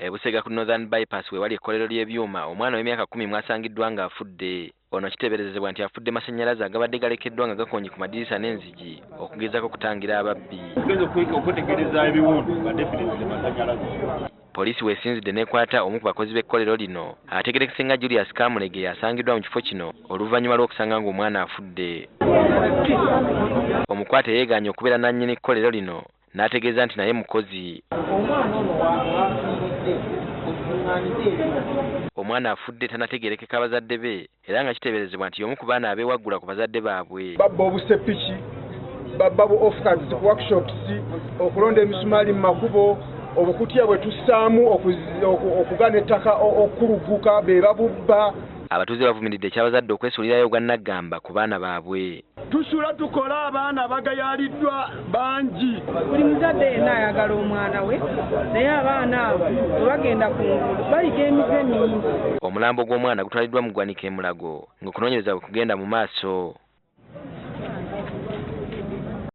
Busega ku Northern Bypass we wali ekkolero ly'ebyuma omwana w'emyaka 10 mwasangiddwa nga afudde. Ono kiteeberezebwa nti afudde masannyalaze agabadde galekeddwa nga gakonye ku madirisa n'enzigi okugezaako kutangira ababbi. Okutegereza ebiwundu nga definitely masannyalaze. Poliisi weesinzidde n'ekwata omu ku bakozi b'ekkolero lino ategerekese nga Julius Kamulege asangiddwa mu kifo kino oluvannyuma lw'okusanga ng'omwana afudde. Omukwate yeegaanye okubeera nannyini kkolero lino n'ategeeza nti naye mukozi. Omwana afudde tanategerekeka bazadde be era nga kiteeberezebwa nti omu ku baana abeewaggula ku bazadde baabwe. Babba obuseppiki, babba bu offcards ku workshops, okulonda emisumaali mu makubo, obukutya bwe tussaamu okugana ettaka okuluguka be babubba. Abatuuze bavumiridde ekyabazadde okwesuulirayo gwannaggamba ku baana baabwe. Tusula tukola abaana bagayaaliddwa bangi. Buli muzadde yenna ayagala omwana we naye abaana abo bwe bagenda ku nguudo baliko emize mingi. Omulambo gw'omwana gutwaliddwa mu ggwanika e Mulago ng'okunoonyereza bwe kugenda mu maaso.